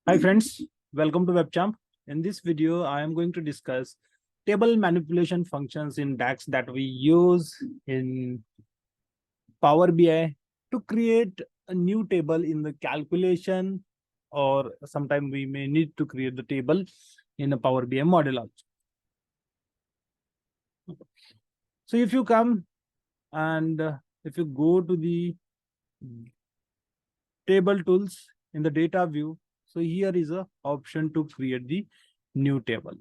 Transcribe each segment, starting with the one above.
Hi friends, welcome to WebChamp. In this video, I am going to discuss table manipulation functions in DAX that we use in Power BI to create a new table in the calculation, or sometime we may need to create the table in a Power BI model also. So if you come and if you go to the table tools in the data view, so here is a option to create the new table.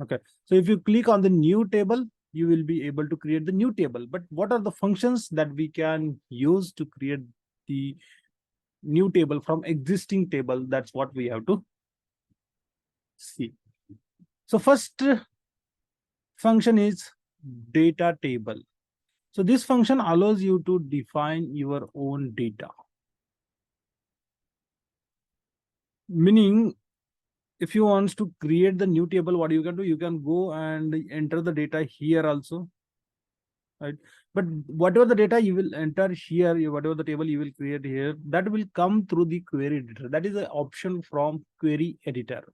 Okay, so if you click on the new table, you will be able to create the new table. But what are the functions that we can use to create the new table from existing table? That's what we have to see. So first function is data table. So this function allows you to define your own data. Meaning, if you want to create the new table, what you can do, you can go and enter the data here also, right? But whatever the data you will enter here, whatever the table you will create here, that will come through the query editor. That is an option from query editor.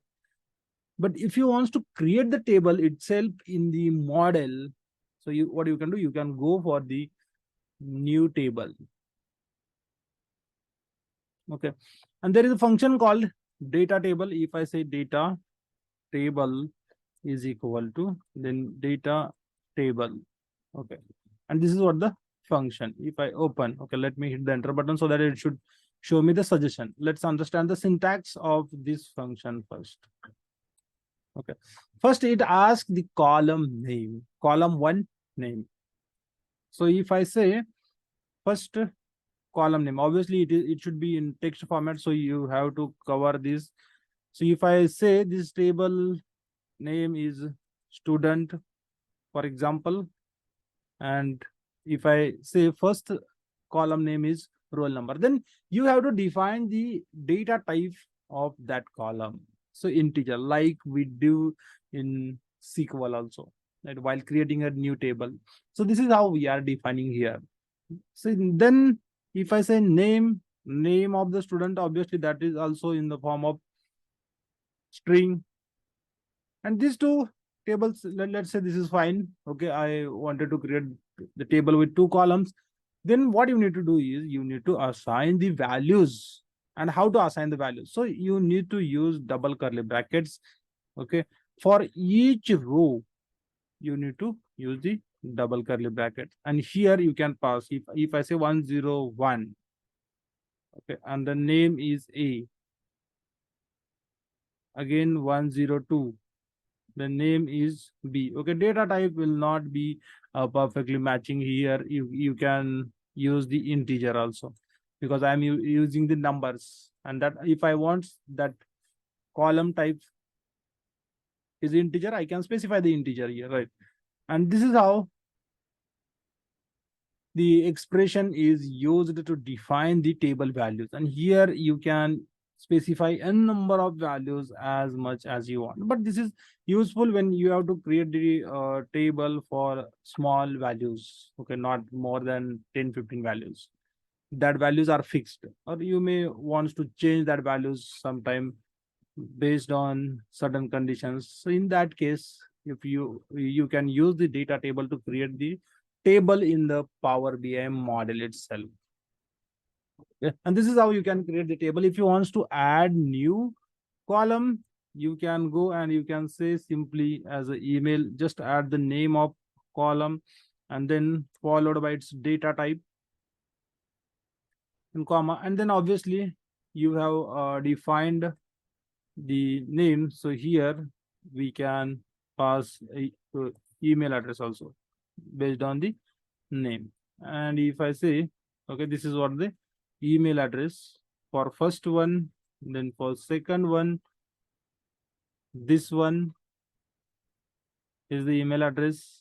But if you want to create the table itself in the model, so what you can do, you can go for the new table. Okay, and there is a function called data table. If I say data table is equal to then data table, okay, and this is what the function. If I open, okay, let me hit the enter button so that it should show me the suggestion. Let's understand the syntax of this function first. Okay, first it asks the column name, column 1 name. So if I say first column name, obviously it should be in text format, so you have to cover this. So if I say this table name is student, for example, and if I say first column name is roll number, then you have to define the data type of that column. So integer, like we do in SQL also, right, while creating a new table. So this is how we are defining here. So then if I say name of the student, obviously that is also in the form of string. And these two tables, let's say this is fine. Okay, I wanted to create the table with 2 columns. Then what you need to do is you need to assign the values. And how to assign the values? So you need to use double curly brackets. Okay, for each row you need to use the double curly bracket, and here you can pass. If I say 101, okay, and the name is A, again 102, the name is B. Okay, data type will not be perfectly matching here. You can use the integer also, because I'm using the numbers, and that if I want that column type is integer, I can specify the integer here, right? And this is how the expression is used to define the table values. And here you can specify n number of values as much as you want, but this is useful when you have to create the table for small values. Okay, not more than 10-15 values, that values are fixed, or you may want to change that values sometime based on certain conditions. So in that case, if you can use the data table to create the table in the Power BI model itself. Okay. And this is how you can create the table. If you want to add new column, you can go and you can say simply as an email, just add the name of column and then followed by its data type and comma, and then obviously you have defined the name. So here we can pass a email address also based on the name. And if I say, okay, this is what the email address for first one, then for second one, this one is the email address.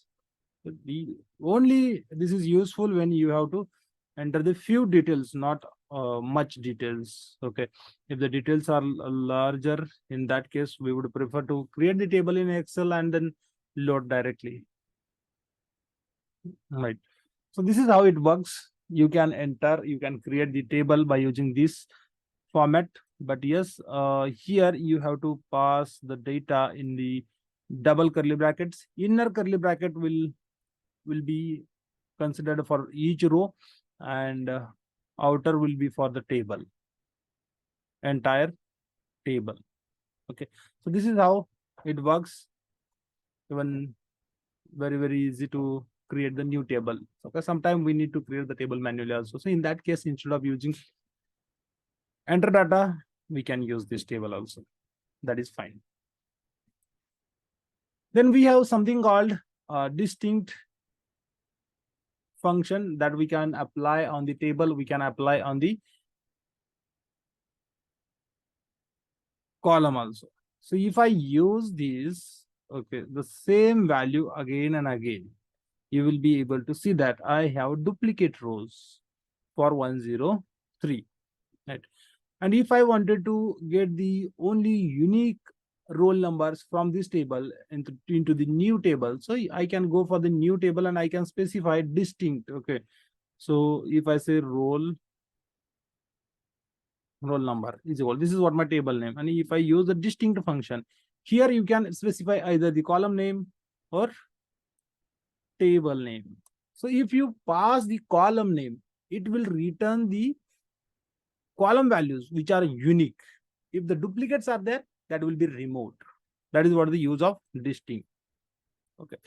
Only this is useful when you have to enter the few details, not much details. Okay, if the details are larger, in that case we would prefer to create the table in Excel and then load directly, right? So this is how it works. You can enter, you can create the table by using this format. but yes, here you have to pass the data in the double curly brackets. Inner curly bracket will be considered for each row, and outer will be for the table, entire table. Okay, so this is how it works. Even very easy to create the new table. Okay, sometimes we need to create the table manually also. So in that case, instead of using enter data, we can use this table also. That is fine. Then we have something called distinct function that we can apply on the table. We can apply on the column also. So if I use this, okay, the same value again and again, you will be able to see that I have duplicate rows for 103, right? And if I wanted to get the only unique roll numbers from this table into the new table, so I can go for the new table and I can specify distinct. Okay, so if I say roll number is equal, this is what my table name, and if I use the distinct function, here you can specify either the column name or table name. So if you pass the column name, it will return the column values which are unique. If the duplicates are there, that will be removed. That is what the use of distinct. Okay,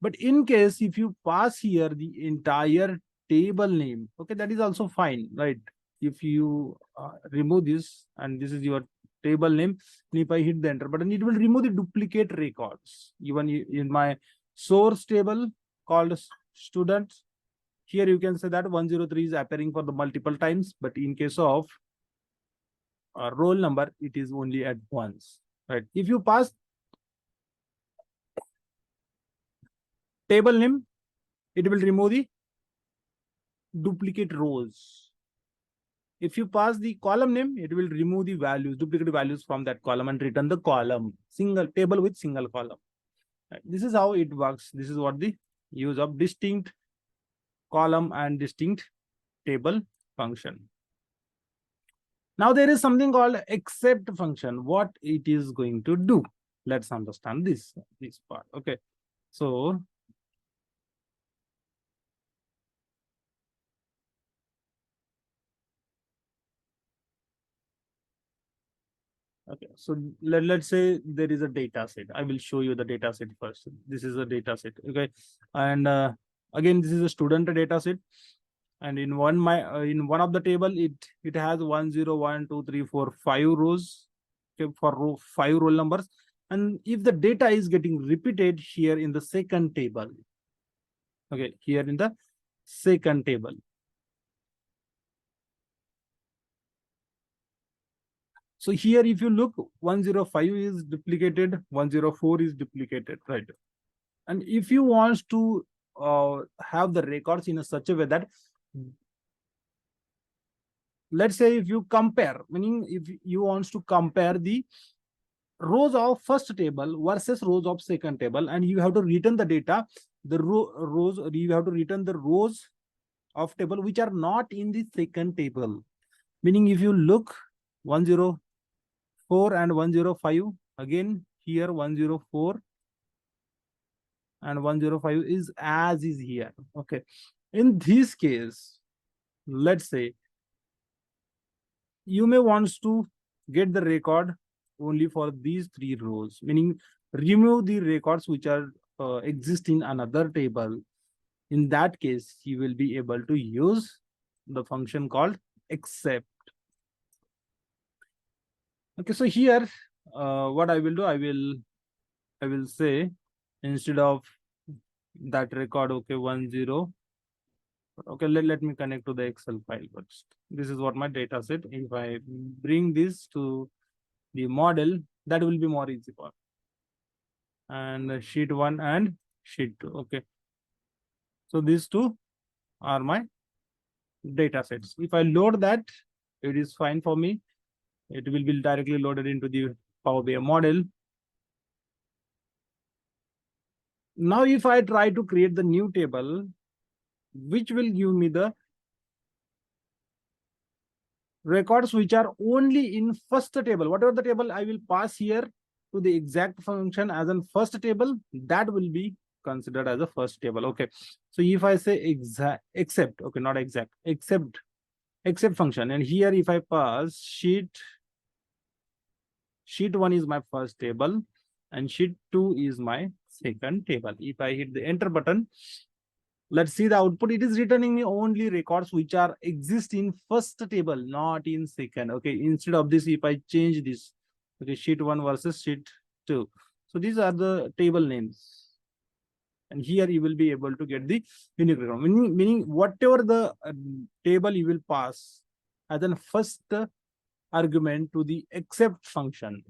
but in case if you pass here the entire table name, okay, that is also fine, right? If you remove this and this is your table name, and if I hit the enter button, it will remove the duplicate records. Even in my source table called students, here you can say that 103 is appearing for the multiple times, but in case of roll number, it is only at once, right? If you pass table name, it will remove the duplicate rows. If you pass the column name, it will remove the values, duplicate values from that column and return the column, single table with single column. Right? This is how it works. This is what the use of distinct column and distinct table function. Now there is something called except function. What it is going to do? Let's understand this part. Okay, so okay, so let's say there is a data set. I will show you the data set first. This is a data set. Okay, and again, this is a student data set. And in one of the table, it has 1 0 1 2 3 4 5 rows. Okay, for 5 roll numbers. And if the data is getting repeated here in the second table, okay, here in the second table. So here, if you look, 105 is duplicated, 104 is duplicated, right? And if you want to have the records in such a way that, let's say if you compare, meaning if you want to compare the rows of first table versus rows of second table, and you have to return the data, the rows, you have to return the rows of table which are not in the second table. Meaning if you look 104 and 105, again here 104 and 105 is as is here. Okay, in this case, let's say you may want to get the record only for these 3 rows, meaning remove the records which are exist in another table. In that case, you will be able to use the function called except. Okay, so here what I will do, I will say, instead of that record, okay, 10, okay, let me connect to the Excel file first. This is what my data set. If I bring this to the model, that will be more easy for. And sheet 1 and sheet 2. Okay, so these two are my data sets. If I load that, it is fine for me. It will be directly loaded into the Power BI model. Now, if I try to create the new table, which will give me the records which are only in first table. Whatever the table I will pass here to the exact function as a first table, that will be considered as a first table. Okay. So if I say exact, except, okay, not exact, except function, and here if I pass sheet 1 is my first table and sheet 2 is my second table. If I hit the enter button, let's see the output. It is returning me only records which are exist in first table, not in second. Okay, instead of this, if I change this, okay, sheet 1 versus sheet 2. So these are the table names. And here you will be able to get the unique record. Meaning whatever the table you will pass as a first argument to the except function,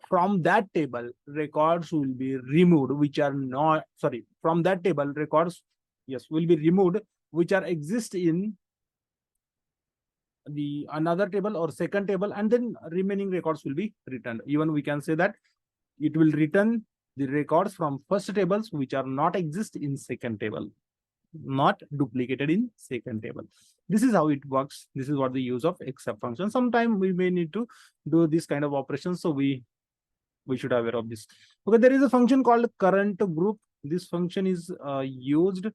from that table records will be removed which are not, sorry, from that table records, yes, will be removed which are exist in the another table or second table, and then remaining records will be returned. Even we can say that it will return the records from first tables which are not exist in second table, not duplicated in second table. This is how it works. This is what the use of except function. Sometime we may need to do this kind of operations, so we should aware of this. Okay, there is a function called current group. This function is used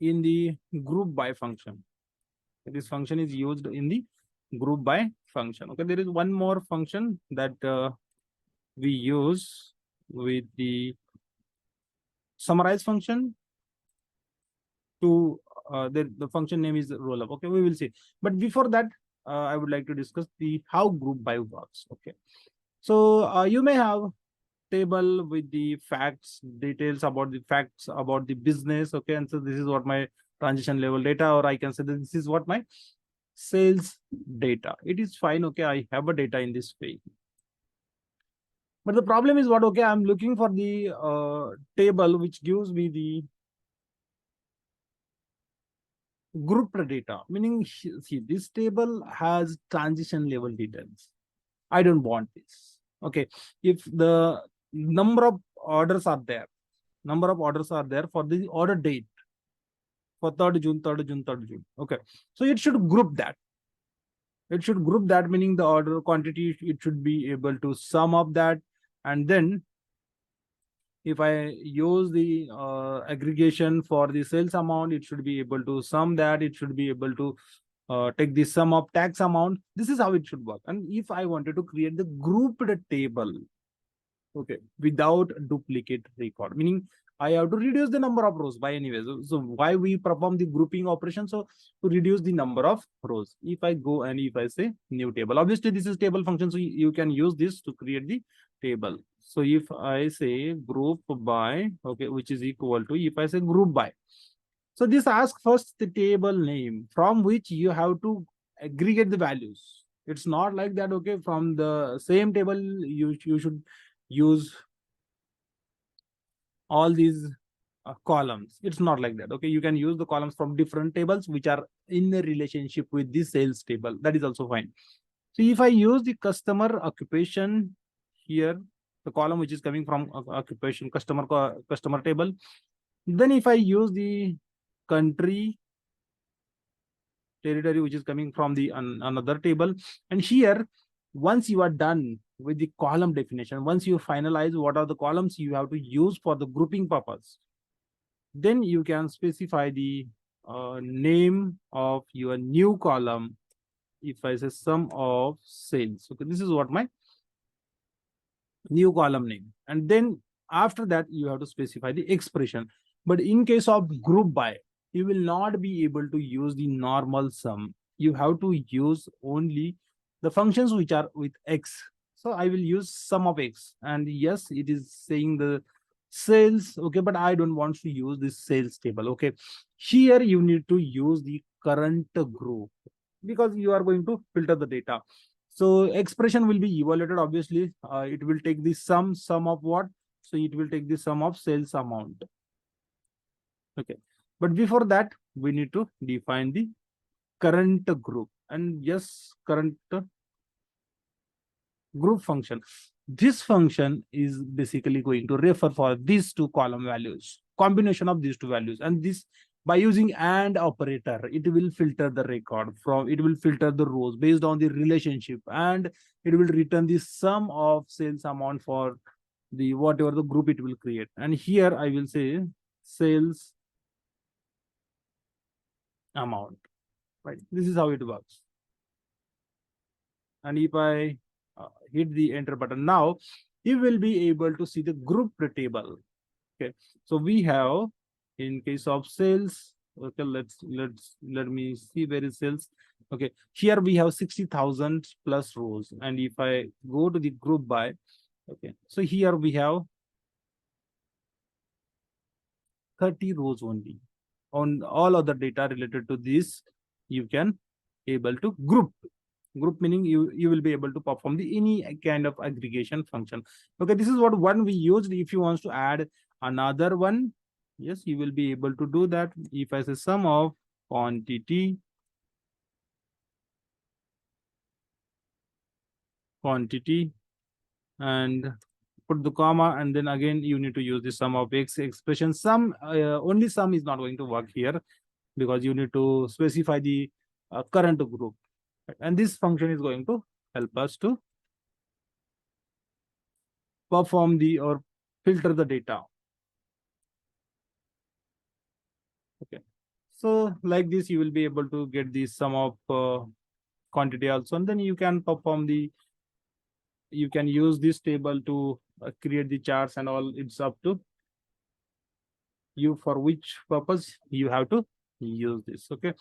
in the group by function. This function is used in the group by function. Okay, there is one more function that we use with the summarize function to the function name is rollup. Okay, we will see. But before that, I would like to discuss the how group by works. Okay, so you may have table with the facts, details about the facts about the business. Okay, and so this is what my transition level data, or I can say that this is what my sales data. It is fine. Okay, I have a data in this way. But the problem is what? Okay, I'm looking for the table which gives me the grouped data. Meaning, see, this table has transition level details. I don't want this. Okay, if the number of orders are there, for the order date for 3rd June, 3rd June, 3rd June. Okay, so it should group that. It should group that, meaning the order quantity, it should be able to sum up that. And then if I use the aggregation for the sales amount, it should be able to sum that. It should be able to take the sum of tax amount. This is how it should work. And if I wanted to create the grouped table, okay, without duplicate record, meaning I have to reduce the number of rows by anyway. So why we perform the grouping operation? So to reduce the number of rows. If I go and if I say new table, obviously this is table function, so you can use this to create the table. So if I say group by, okay, which is equal to, if I say group by, so this asks first the table name from which you have to aggregate the values. It's not like that, okay, from the same table, you should use all these columns. It's not like that. Okay, you can use the columns from different tables which are in a relationship with the sales table. That is also fine. So if I use the customer occupation here, the column which is coming from occupation customer table, then if I use the country territory which is coming from the another table, and here once you are done with the column definition, once you finalize what are the columns you have to use for the grouping purpose, then you can specify the name of your new column. If I say sum of sales, okay, this is what my new column name. And then after that, you have to specify the expression. But in case of group by, you will not be able to use the normal sum. You have to use only the functions which are with X. So I will use sum of X. And yes, it is saying the sales. Okay, but I don't want to use this sales table. Okay, here you need to use the current group because you are going to filter the data. So expression will be evaluated. Obviously, it will take the sum of what? So it will take the sum of sales amount. Okay, but before that, we need to define the current group. And yes, current group function. This function is basically going to refer for these two column values, combination of these two values, and this by using AND operator, it will filter the record from, it will filter the rows based on the relationship, and it will return the sum of sales amount for the whatever the group it will create. And here I will say sales amount, right? This is how it works. And if I hit the enter button now, you will be able to see the group table. Okay, so we have, in case of sales, okay, let me see where is sales. Okay, here we have 60,000 plus rows, and if I go to the group by, okay, so here we have 30 rows only. On all other data related to this, you can able to group. Group meaning you will be able to perform the any kind of aggregation function. Okay, this is what one we used. If you want to add another one, yes, you will be able to do that. If I say sum of quantity and put the comma, and then again you need to use the sum of x expression. Sum only sum is not going to work here, because you need to specify the current group, and this function is going to help us to perform the or filter the data. Okay, so like this you will be able to get the sum of quantity also, and then you can perform the, you can use this table to create the charts and all. It's up to you for which purpose you have to use this. Okay,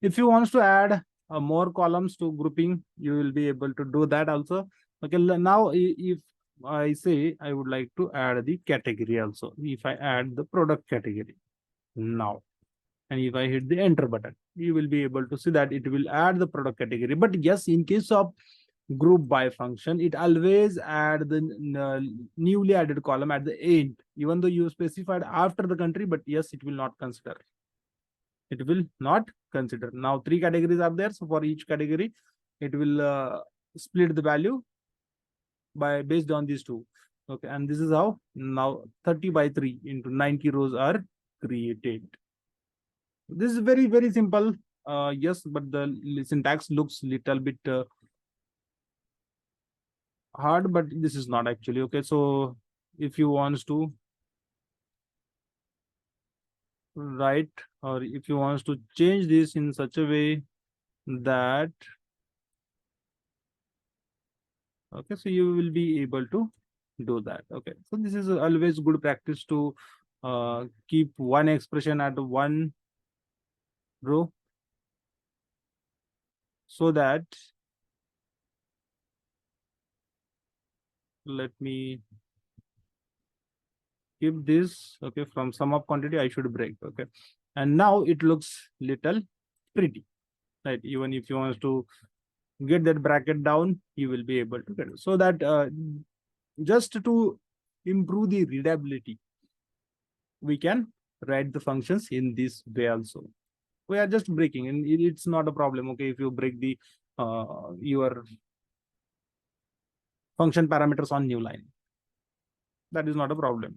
if you want to add more columns to grouping, you will be able to do that also. Okay, now if I say I would like to add the category also, if I add the product category now, and if I hit the enter button, you will be able to see that it will add the product category. But yes, in case of group by function, it always add the newly added column at the end, even though you specified after the country, but yes, it will not consider. It will not consider. Now 3 categories are there, so for each category it will split the value by based on these two. Okay, and this is how now 30 by 3 into 90 rows are created. This is very, very simple. Yes, but the syntax looks little bit hard, but this is not actually. Okay, so if you want to write, or if you want to change this in such a way that, okay, so you will be able to do that. Okay, so this is always good practice to keep one expression at one row, so that, let me keep this. Okay, from sum of quantity I should break. Okay, and now it looks little pretty, right? Even if you want to get that bracket down, you will be able to get it. So that just to improve the readability, we can write the functions in this way also. We are just breaking, and it's not a problem. Okay, if you break the your function parameters on new line, that is not a problem.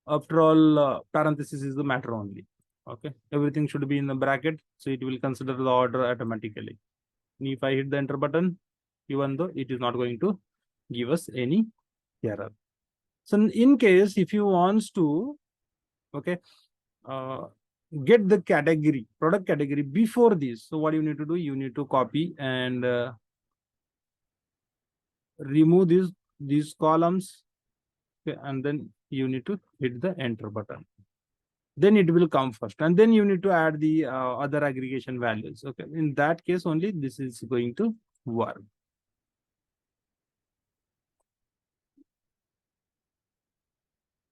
After all, parenthesis is the matter only. Okay, everything should be in the bracket, so it will consider the order automatically. And if I hit the enter button, even though it is not going to give us any error. So in case if you want to, okay, get the category, product category before this, so what you need to do, you need to copy and remove these columns. Okay, and then you need to hit the enter button. Then it will come first, and then you need to add the other aggregation values. Okay, in that case only this is going to work.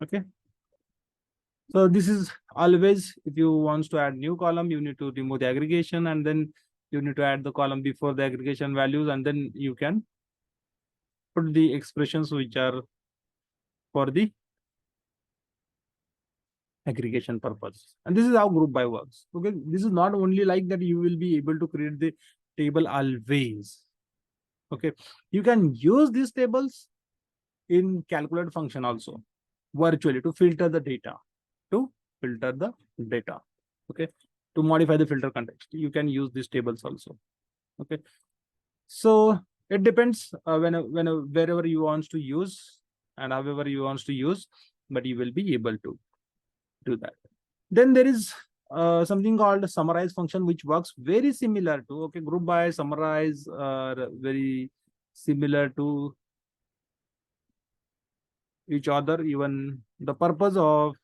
Okay, so this is always, if you want to add new column, you need to remove the aggregation, and then you need to add the column before the aggregation values, and then you can put the expressions which are for the aggregation purpose. And this is how group by works. Okay, this is not only like that you will be able to create the table always. Okay, you can use these tables in calculate function also virtually to filter the data, to filter the data. Okay, to modify the filter context, you can use these tables also. Okay, so it depends wherever you want to use and however you want to use, but you will be able to do that. Then there is something called summarize function, which works very similar to, okay, group by, summarize are very similar to each other. Even the purpose of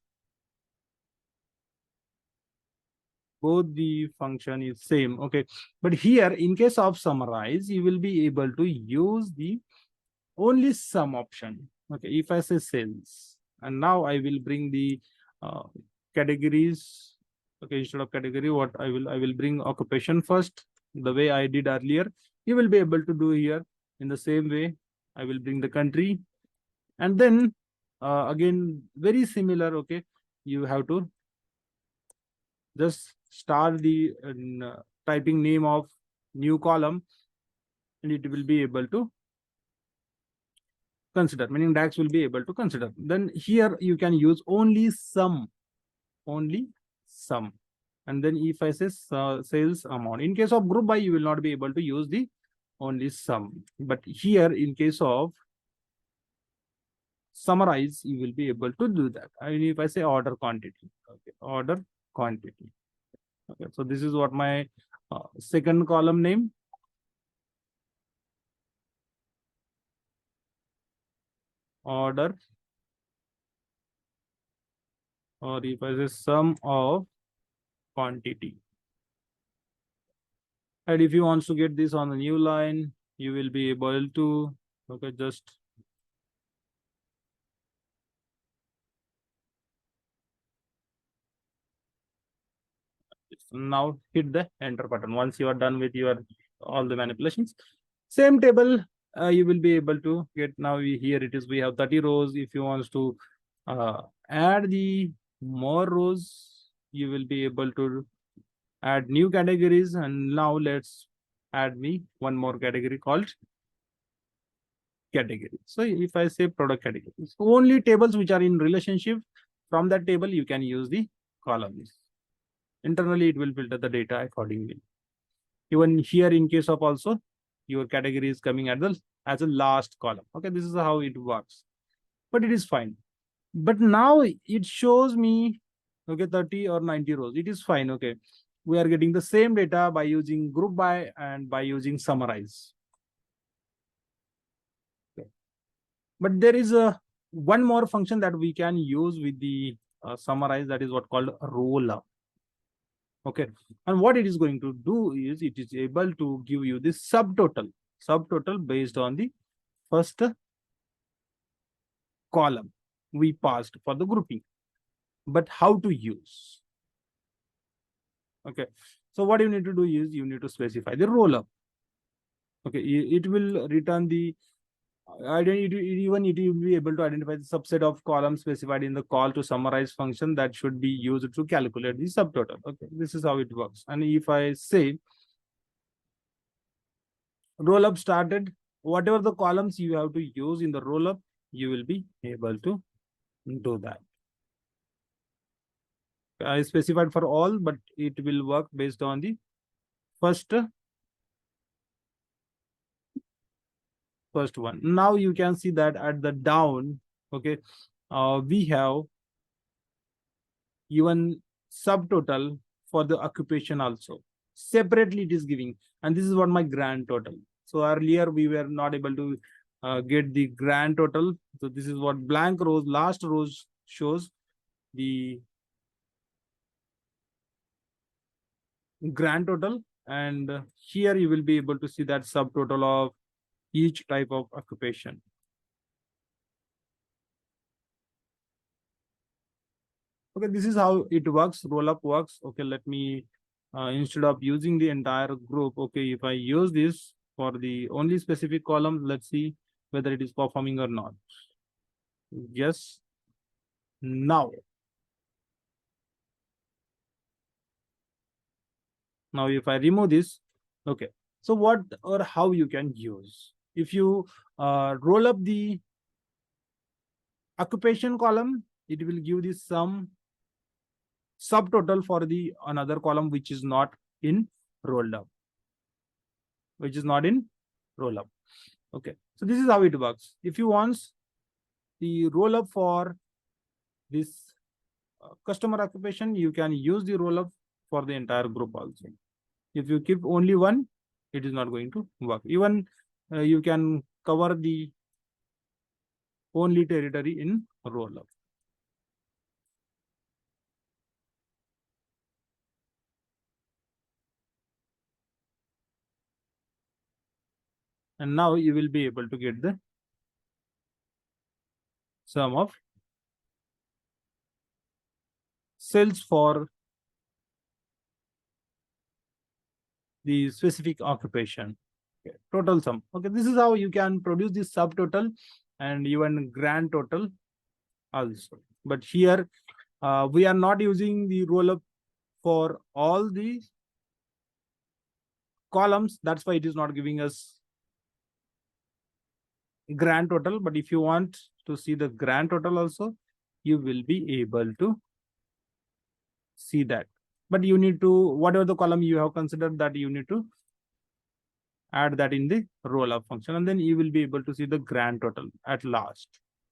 both the function is same. Okay, but here in case of summarize, you will be able to use the only sum option. Okay, if I say sales, and now I will bring the uh, categories. Okay, instead of category, what I will bring occupation first, the way I did earlier. You will be able to do here in the same way. I will bring the country, and then again very similar. Okay, you have to just start the typing name of new column, and it will be able to consider, meaning DAX will be able to consider. Then here you can use only sum, only sum. And then if I say sales amount, in case of group by, you will not be able to use the only sum. But here in case of summarize, you will be able to do that. I mean, if I say order quantity, okay, order quantity. Okay, so this is what my second column name. Order, or if I say sum of quantity. And if you want to get this on the new line, you will be able to, okay, just now hit the enter button. Once you are done with your all the manipulations, same table, you will be able to get. Now here it is, we have 30 rows. If you want to add the more rows, you will be able to add new categories. And now let's add me one more category called category. So if I say product categories, only tables which are in relationship, from that table you can use the columns. Internally it will filter the data accordingly. Even here in case of also, your category is coming at the as a last column. Okay, this is how it works, but it is fine. But now it shows me, okay, 30 or 90 rows. It is fine. Okay, we are getting the same data by using group by and by using summarize. Okay. But there is a one more function that we can use with the summarize, that is what called rollup. Okay, and what it is going to do is it is able to give you this subtotal based on the first column we passed for the grouping. But how to use? Okay, so what you need to do is you need to specify the rollup. Okay, it will return the even it will be able to identify the subset of columns specified in the call to summarize function that should be used to calculate the subtotal. Okay, this is how it works. And if I say rollup started, whatever the columns you have to use in the rollup, you will be able to do that. I specified for all, but it will work based on the first one. Now you can see that at the down, okay, we have even subtotal for the occupation also. Separately it is giving, and this is what my grand total. So earlier we were not able to get the grand total. So this is what blank rows, last rows shows the grand total, and here you will be able to see that subtotal of each type of occupation. Okay, this is how it works, rollup works. Okay, let me instead of using the entire group, okay, if I use this for the only specific column, let's see whether it is performing or not. Yes. Now if I remove this, okay, so what or how you can use, if you roll up the occupation column, it will give the sum subtotal for the another column which is not in rolled up, which is not in roll up. Okay, so this is how it works. If you want the roll up for this customer occupation, you can use the roll up for the entire group also. If you keep only one, it is not going to work. Even you can cover the only territory in roll up. And now you will be able to get the sum of cells for the specific occupation. Okay, total sum. Okay, this is how you can produce the subtotal and even grand total also. But here we are not using the roll up for all the columns. That's why it is not giving us grand total. But if you want to see the grand total also, you will be able to see that. But you need to, whatever the column you have considered, that you need to add that in the roll up function, and then you will be able to see the grand total at last.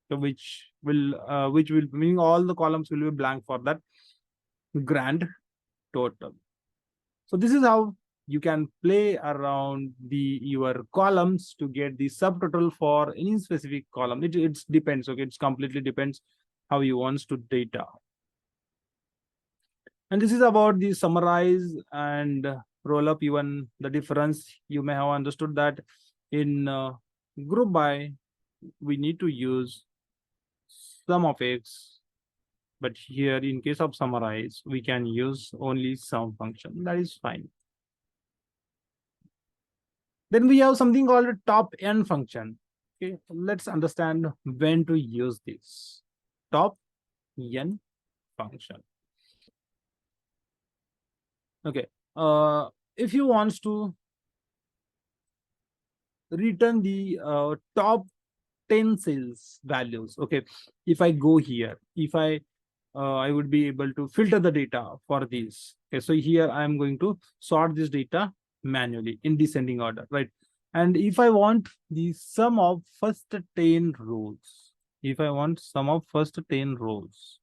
So which will mean all the columns will be blank for that grand total. So this is how you can play around your columns to get the subtotal for any specific column. It depends. Okay, it's completely depends how you want to data. And this is about the summarize and roll up. Even the difference, you may have understood that in group by we need to use sum of x, but here in case of summarize we can use only sum function. That is fine. Then we have something called a top n function. Okay, let's understand when to use this top n function. Okay, if you want to return the top 10 sales values. Okay, if I go here, if I would be able to filter the data for these. Okay, so here I am going to sort this data manually in descending order, right? And if I want the sum of first 10 rows, if I want sum of first 10 rows,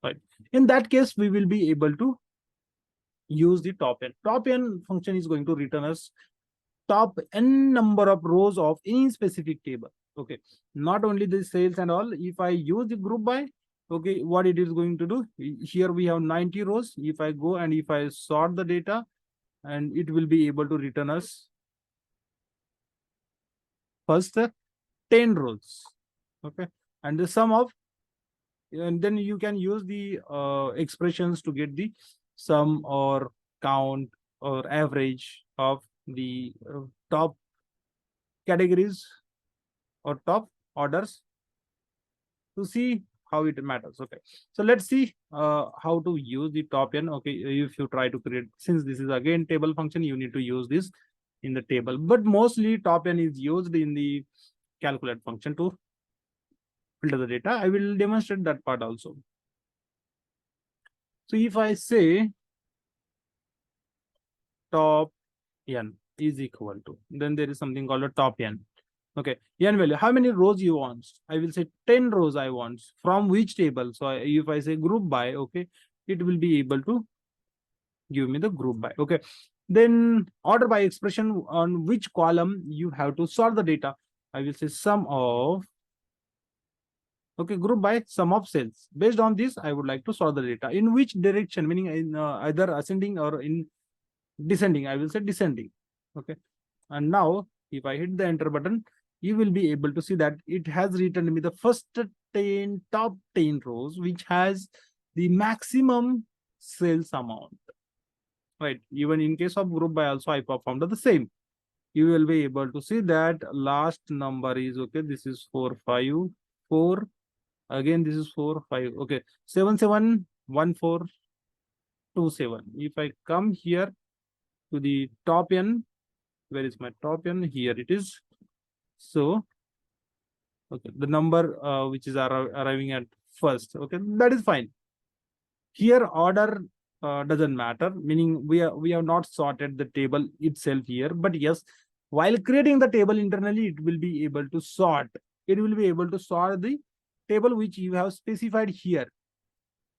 right? In that case, we will be able to use the top n. Top n function is going to return us top n number of rows of any specific table. Okay, not only the sales and all. If I use the group by, okay, what it is going to do, here we have 90 rows. If I go and if I sort the data, and it will be able to return us first 10 rows. Okay, and the sum of, and then you can use the expressions to get the sum or count or average of the top categories or top orders to see how it matters. Okay, so let's see how to use the top n. Okay, if you try to create, since this is again table function, you need to use this in the table, but mostly top n is used in the calculate function to filter the data. I will demonstrate that part also. So if I say top n is equal to, then there is something called a top n. Okay, n value, how many rows you want? I will say 10 rows I want. From which table? So if I say group by, okay, it will be able to give me the group by. Okay, then order by expression, on which column you have to sort the data. I will say sum of, okay, group by sum of cells. Based on this, I would like to sort the data. In which direction, meaning in either ascending or in descending. I will say descending. Okay, and now if I hit the enter button, you will be able to see that it has returned me the first 10 top 10 rows, which has the maximum sales amount. Right, even in case of group by also I performed the same. You will be able to see that last number is, okay, this is 454. Again, this is 45. Okay, 771427. If I come here to the top n, where is my top n? Here it is. So, okay, the number which is arriving at first. Okay, that is fine. Here order doesn't matter, meaning we have not sorted the table itself here, but yes, while creating the table internally, it will be able to sort. It will be able to sort the table which you have specified here.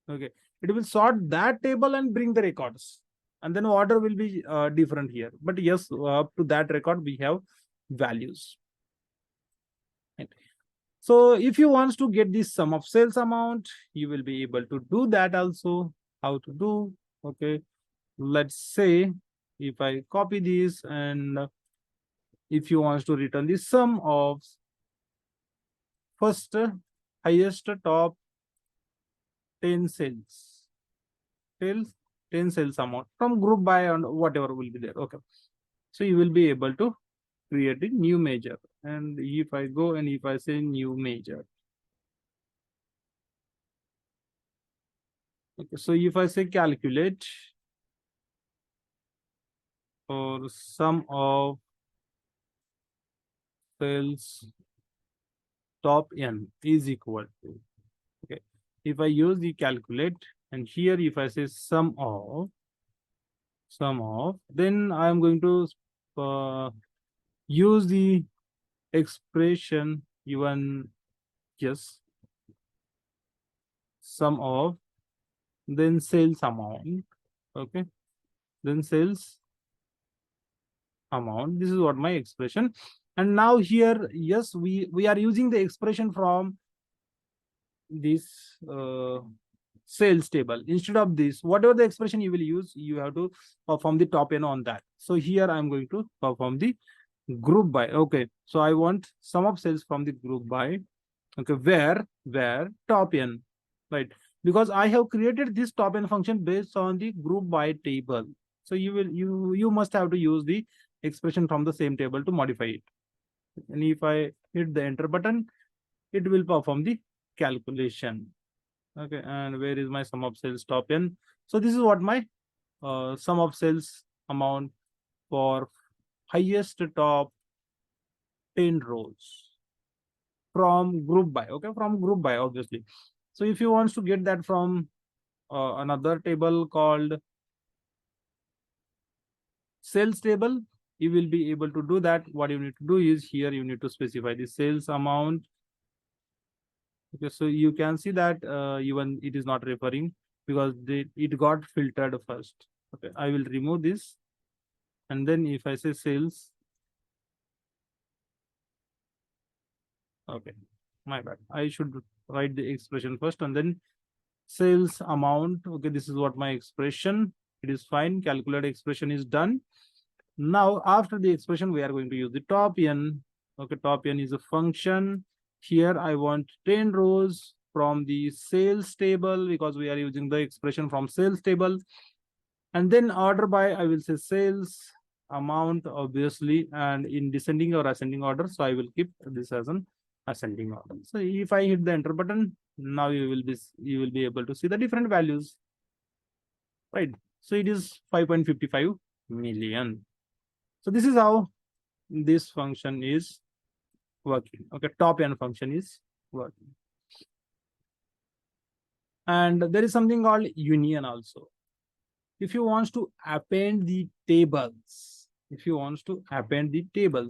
Okay, it will sort that table and bring the records, and then order will be different here. But yes, up to that record we have values. Right. So if you want to get this sum of sales amount, you will be able to do that also. How to do? Okay, let's say if I copy this, and if you want to return the sum of first highest top 10 sales, sales 10 sales amount from group by and whatever will be there. Okay, so you will be able to create a new measure. And if I go and if I say new measure, okay, so if I say calculate for sum of sales top n is equal to, okay, if I use the calculate, and here if I say sum of, then I am going to use the expression even, yes, sum of, then sales amount. Okay, then sales amount, this is what my expression. And now here, yes, we are using the expression from this sales table. Instead of this, whatever the expression you will use, you have to perform the top n on that. So here I'm going to perform the group by. Okay, so I want sum of sales from the group by. Okay, where top n, right? Because I have created this top n function based on the group by table. So you must have to use the expression from the same table to modify it. And if I hit the enter button, it will perform the calculation. Okay, and where is my sum of sales top n? So this is what my sum of sales amount for highest top 10 rows from group by. Okay, from group by, obviously. So if you want to get that from another table called sales table, you will be able to do that. What you need to do is here you need to specify the sales amount. Okay, so you can see that even it is not referring because it got filtered first. Okay, I will remove this, and then if I say sales, okay, my bad. I should write the expression first and then sales amount. Okay, this is what my expression. It is fine. Calculate expression is done. Now, after the expression, we are going to use the top n. Okay, top n is a function. Here, I want 10 rows from the sales table because we are using the expression from sales table. And then order by, I will say sales amount, obviously, and in descending or ascending order. So I will keep this as an ascending order. So if I hit the enter button, now you will be able to see the different values, right? So it is 5.55 million. So this is how this function is working. Okay, top n function is working. And there is something called union also. If you want to append the tables,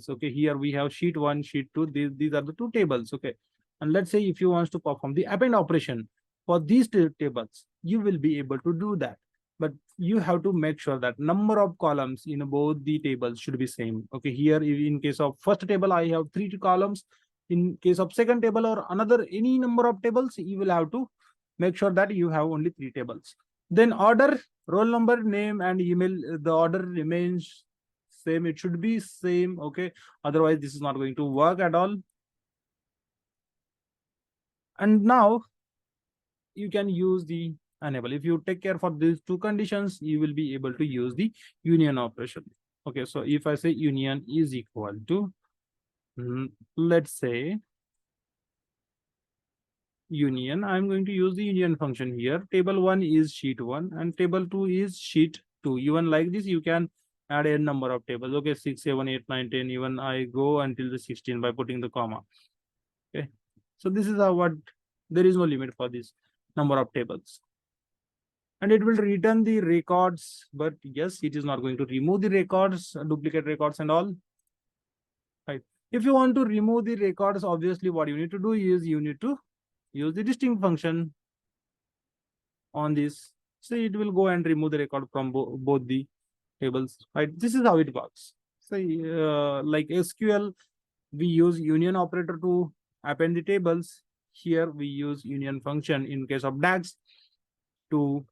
okay, here we have sheet 1, sheet 2, these are the two tables. Okay, and let's say if you want to perform the append operation for these tables, you will be able to do that, but you have to make sure that number of columns in both the tables should be same. Okay, here in case of first table I have 3 columns. In case of second table or another any number of tables, you will have to make sure that you have only 3 tables. Then order, roll number, name, and email, the order remains same. It should be same. Okay, otherwise this is not going to work at all. And now you can use the enable. If you take care for these two conditions, you will be able to use the union operation. Okay, so if I say union is equal to, let's say union, I'm going to use the union function here. Table 1 is sheet 1 and table 2 is sheet 2. Even like this, you can add a number of tables. Okay, 6, 7, 8, 9, 10. Even I go until the 16 by putting the comma. Okay, so this is what there is no limit for this number of tables. and it will return the records, but yes, it is not going to remove the records, duplicate records and all. Right. If you want to remove the records, obviously what you need to do is you need to use the distinct function on this. So it will go and remove the record from both the tables. Right. This is how it works. So like SQL, we use union operator to append the tables. Here we use union function in case of DAX to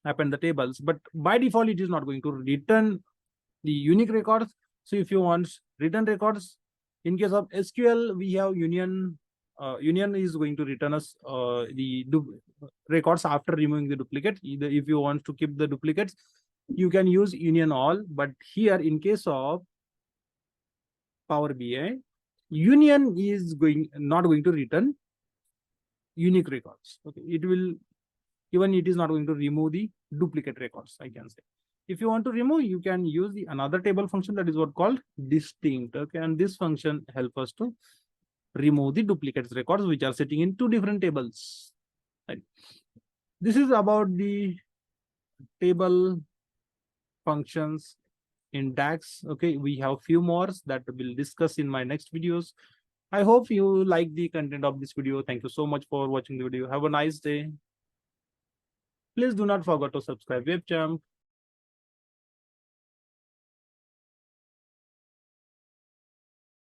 append the tables. But by default, it is not going to return the unique records. So if you want return records, in case of SQL, we have union. Union is going to return us the records after removing the duplicate. Either if you want to keep the duplicates, you can use union all. But here, in case of Power BI, union is not going to return unique records. Okay, it will, even it is not going to remove the duplicate records, I can say. If you want to remove, you can use the another table function, that is what called distinct. Okay, and this function help us to remove the duplicates records which are sitting in two different tables. Right. This is about the table functions in DAX. Okay, we have few more that we'll discuss in my next videos. I hope you like the content of this video. Thank you so much for watching the video. Have a nice day. Please do not forget to subscribe WebChamp.